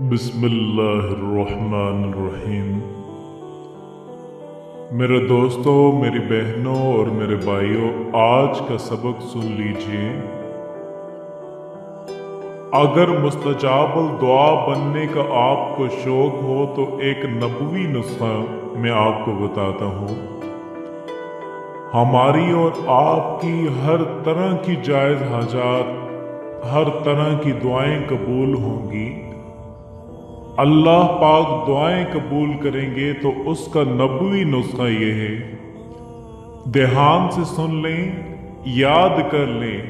बिस्मिल्लाहिर्रहमानिर्रहीम। मेरे दोस्तों, मेरी बहनों और मेरे भाइयों, आज का सबक सुन लीजिए। अगर मुस्तजाबुल दुआ बनने का आपको शौक हो तो एक नबवी नुस्खा मैं आपको बताता हूँ। हमारी और आपकी हर तरह की जायज़ हाजात, हर तरह की दुआएं कबूल होंगी। अल्लाह पाक दुआएं कबूल करेंगे तो उसका नबवी नुस्खा ये है, ध्यान से सुन लें, याद कर लें।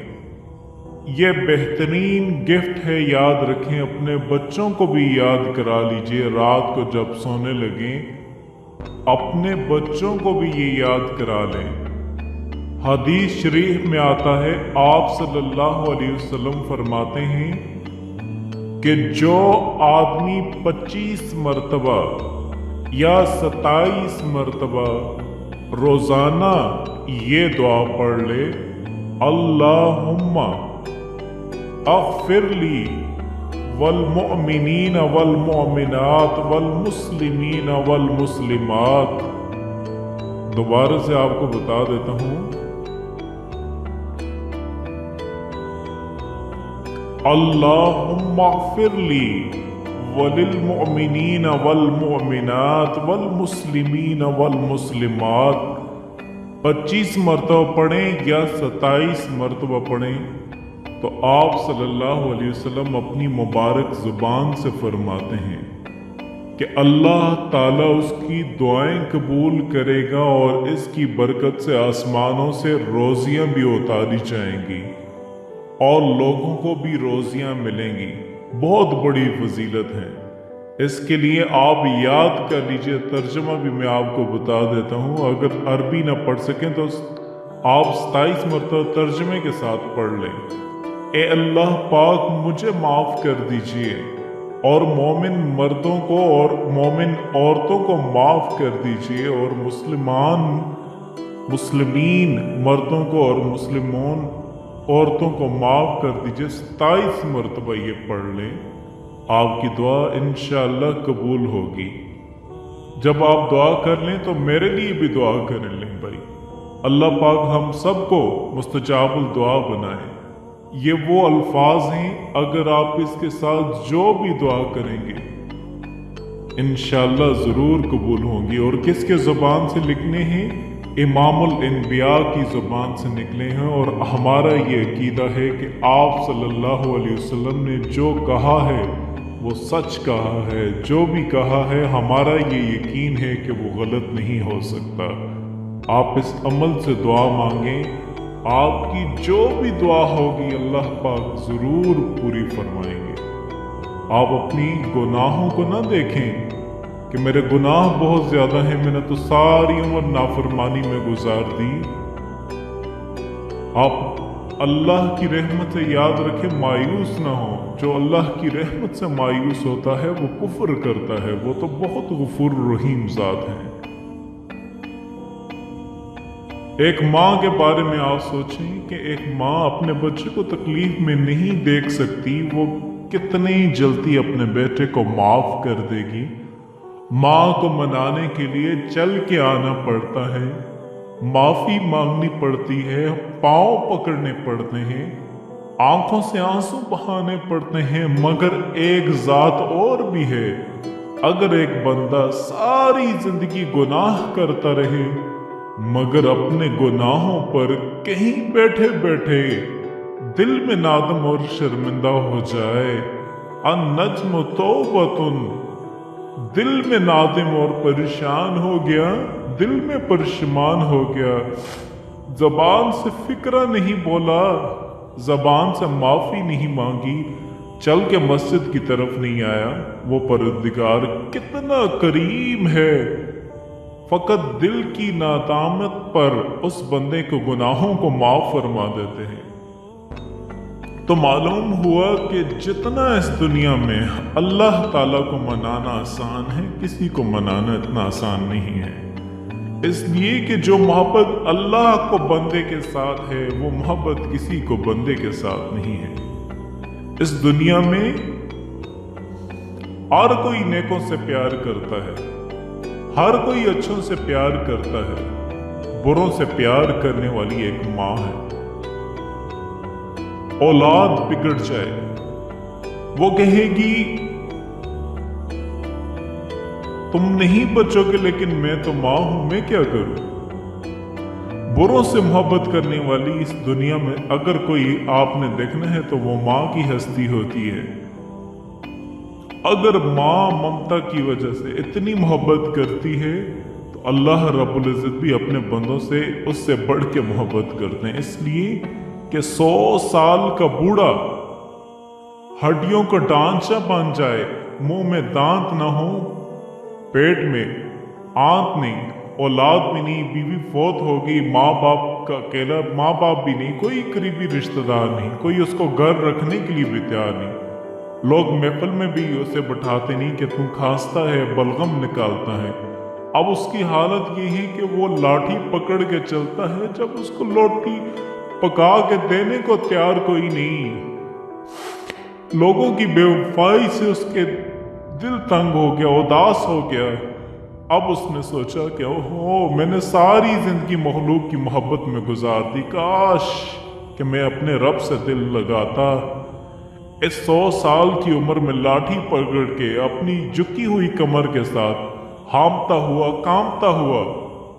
ये बेहतरीन गिफ्ट है, याद रखें। अपने बच्चों को भी याद करा लीजिए। रात को जब सोने लगें अपने बच्चों को भी ये याद करा लें। हदीस शरीफ में आता है, आप सल्लल्लाहु अलैहि वसल्लम फरमाते हैं कि जो आदमी 25 मरतबा या 27 मरतबा रोजाना ये दुआ पढ़ ले, अल्लाहुम्मा अग़फ़िरली वल मुअमिनीन वल मुअमिनात वल मुस्लिमीन वल मुस्लिमात। दोबारा से आपको बता देता हूँ, अल्लाहुम्मा अग़फ़िरली वलिल मुअमिनीन वल मुअमिनात वल मुस्लिमीन वल मुस्लिमात। 25 मरतबा पढ़ें या 27 मरतबा पढ़ें तो आप सल्लल्लाहु अलैहि वसल्लम अपनी मुबारक जुबान से फरमाते हैं कि अल्लाह ताला उसकी दुआएं कबूल करेगा और इसकी बरकत से आसमानों से रोजियां भी उतारी जाएंगी और लोगों को भी रोजियां मिलेंगी। बहुत बड़ी फजीलत है। इसके लिए आप याद कर लीजिए। तर्जुमा भी मैं आपको बता देता हूँ। अगर अरबी ना पढ़ सकें तो आप 27 मरतबा तर्जुमे के साथ पढ़ लें। ए अल्लाह पाक मुझे माफ कर दीजिए और मोमिन मर्दों को और मोमिन औरतों को माफ कर दीजिए और मुस्लिमीन मर्दों को और मुस्लिमों औरतों को माफ कर दीजिए। 27 मरतबा ये पढ़ लें, आपकी दुआ इंशाअल्लाह कबूल होगी। जब आप दुआ कर लें तो मेरे लिए भी दुआ कर लें भाई। अल्लाह पाक हम सबको मुस्तजाबुल दुआ बनाए। ये वो अल्फाज हैं, अगर आप इसके साथ जो भी दुआ करेंगे इंशाअल्लाह जरूर कबूल होंगी। और किसके जुबान से लिखने हैं? इमामुल अम्बिया की जुबान से निकले हैं। और हमारा ये अकीदा है कि आप सल्लल्लाहु अलैहि वसल्लम ने जो कहा है वो सच कहा है। जो भी कहा है हमारा ये यकीन है कि वो गलत नहीं हो सकता। आप इस अमल से दुआ मांगें, आपकी जो भी दुआ होगी अल्लाह पाक जरूर पूरी फरमाएंगे। आप अपनी गुनाहों को ना देखें कि मेरे गुनाह बहुत ज्यादा हैं, मैंने तो सारी उम्र नाफरमानी में गुजार दी। आप अल्लाह की रहमत से याद रखें, मायूस ना हो। जो अल्लाह की रहमत से मायूस होता है वो कुफ्र करता है। वो तो बहुत गफूर रहीम ज़ात है। एक माँ के बारे में आप सोचें कि एक माँ अपने बच्चे को तकलीफ में नहीं देख सकती, वो कितनी जल्दी अपने बेटे को माफ कर देगी। माँ को मनाने के लिए चल के आना पड़ता है, माफी मांगनी पड़ती है, पांव पकड़ने पड़ते हैं, आंखों से आंसू बहाने पड़ते हैं। मगर एक जात और भी है, अगर एक बंदा सारी जिंदगी गुनाह करता रहे मगर अपने गुनाहों पर कहीं बैठे बैठे दिल में नादम और शर्मिंदा हो जाए, अन-नज्म तौबतुन, दिल में नादिम और परेशान हो गया, दिल में परेशान हो गया, जबान से फिक्रा नहीं बोला, जबान से माफी नहीं मांगी, चल के मस्जिद की तरफ नहीं आया, वो परवरदिगार कितना करीम है। फकत दिल की नादामत पर उस बंदे को गुनाहों को माफ फरमा देते हैं। तो मालूम हुआ कि जितना इस दुनिया में अल्लाह ताला को मनाना आसान है, किसी को मनाना इतना आसान नहीं है। इसलिए कि जो मोहब्बत अल्लाह को बंदे के साथ है वो मोहब्बत किसी को बंदे के साथ नहीं है। इस दुनिया में हर कोई नेकों से प्यार करता है, हर कोई अच्छों से प्यार करता है, बुरों से प्यार करने वाली एक माँ है। औलाद बिगड़ जाए, वो कहेगी तुम नहीं बचोगे, लेकिन मैं तो माँ हूं, मैं क्या करूं। बुरों से मोहब्बत करने वाली इस दुनिया में अगर कोई आपने देखना है तो वो माँ की हस्ती होती है। अगर माँ ममता की वजह से इतनी मोहब्बत करती है तो अल्लाह रब्बुल इज़्ज़त भी अपने बंदों से उससे बढ़ के मोहब्बत करते हैं, इसलिए कि 100 साल का बूढ़ा हड्डियों का ढांचा बन जाए, मुंह में दांत ना हो, पेट में आंत नहीं, औलाद भी नहीं, बीवी फौत होगी, माँ बाप का अकेला, माँ बाप भी नहीं, कोई करीबी रिश्तेदार नहीं, कोई उसको घर रखने के लिए भी तैयार नहीं। लोग महफिल में भी उसे बैठाते नहीं कि तू खांसता है, बलगम निकालता है। अब उसकी हालत ये है कि वो लाठी पकड़ के चलता है जब उसको रोटी पका के देने को तैयार कोई नहीं। लोगों की बेवफाई से उसके दिल तंग हो गया, उदास हो गया। अब उसने सोचा कि ओहो, मैंने सारी जिंदगी मखलूक की मोहब्बत में गुजार दी, काश कि मैं अपने रब से दिल लगाता। इस 100 साल की उम्र में लाठी पकड़ के अपनी झुकी हुई कमर के साथ हांफता हुआ, कांपता हुआ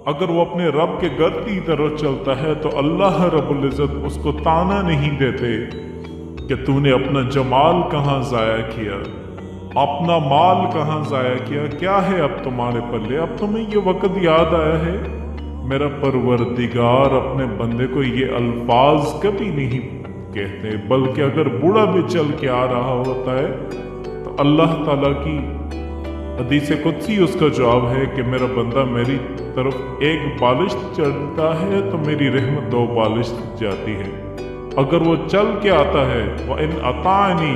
अगर वो अपने रब के घर की तरफ चलता है तो अल्लाह रब्बुल इज़्ज़त उसको ताना नहीं देते कि तूने अपना जमाल कहाँ ज़ाया किया, अपना माल कहाँ ज़ाया किया, क्या है अब तुम्हारे पल्ले। अब तुम्हें ये वक्त याद आया है। मेरा परवरदिगार अपने बंदे को ये अल्फाज कभी नहीं कहते, बल्कि अगर बूढ़ा भी चल के आ रहा होता है तो अल्लाह ताला की हदीस कुदसी उसका जवाब है कि मेरा बंदा मेरी तरफ एक बालिश चढ़ता है तो मेरी रहमत 2 बालिश जाती है। अगर वो चल के आता है, वह इन अतानी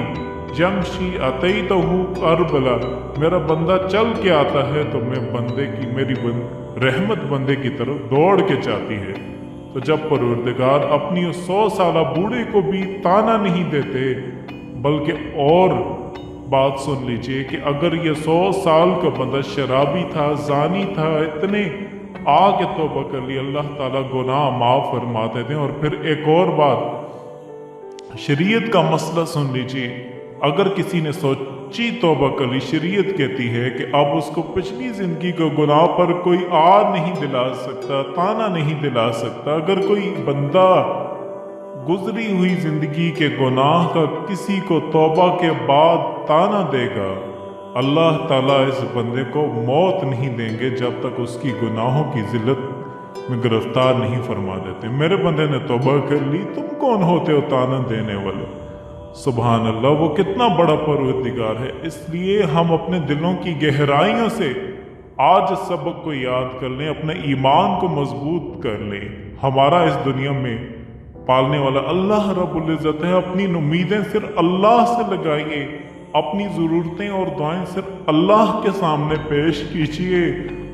यमशी अतईतहु करबला, मेरा बंदा चल के आता है तो मैं बंदे की रहमत बंदे की तरफ दौड़ के जाती है। तो जब परवरदिगार अपनी उस 100 साला बूढ़े को भी ताना नहीं देते, बल्कि और बात सुन लीजिए कि अगर ये 100 साल का बंदा शराबी था, जानी था, इतने आके तौबा कर ली, अल्लाह ताला गुनाह माफ फरमाते थे। और फिर एक और बात, शरीयत का मसला सुन लीजिए। अगर किसी ने सोची तौबा कर ली, शरीयत कहती है कि अब उसको पिछली जिंदगी के गुनाह पर कोई आर नहीं दिला सकता, ताना नहीं दिला सकता। अगर कोई बंदा गुजरी हुई जिंदगी के गुनाह का किसी को तौबा के बाद ताना देगा, अल्लाह ताला इस बंदे को मौत नहीं देंगे जब तक उसकी गुनाहों की जिल्लत में गिरफ्तार नहीं फरमा देते। मेरे बंदे ने तौबा कर ली, तुम कौन होते हो ताना देने वाले। सुभान अल्लाह, वो कितना बड़ा परवरदिगार है। इसलिए हम अपने दिलों की गहराइयों से आज सबक को याद कर लें, अपने ईमान को मजबूत कर लें। हमारा इस दुनिया में पालने वाला अल्लाह रब्बुल इज़्ज़त है। अपनी उम्मीदें सिर्फ अल्लाह से लगाइए, अपनी ज़रूरतें और दुआएं सिर्फ अल्लाह के सामने पेश कीजिए,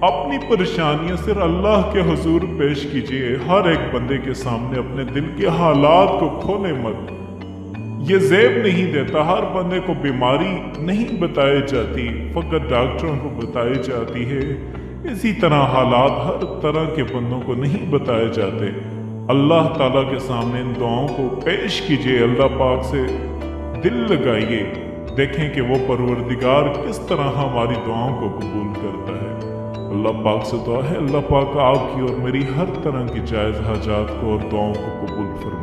अपनी परेशानियां सिर्फ अल्लाह के हुजूर पेश कीजिए। हर एक बंदे के सामने अपने दिल के हालात को खोले मत। ये ज़ेब नहीं देता, हर बंदे को बीमारी नहीं बताई जाती, फकत डॉक्टरों को बताई जाती है। इसी तरह हालात हर तरह के बंदों को नहीं बताए जाते। अल्लाह ताला के सामने इन दुआओं को पेश कीजिए, अल्लाह पाक से दिल लगाइए, देखें कि वो परवरदिगार किस तरह हमारी दुआओं को कबूल करता है। अल्लाह पाक से दुआ है, अल्लाह पाक आपकी और मेरी हर तरह की जायज़ हाजात को और दुआओं को कबूल फरमाए।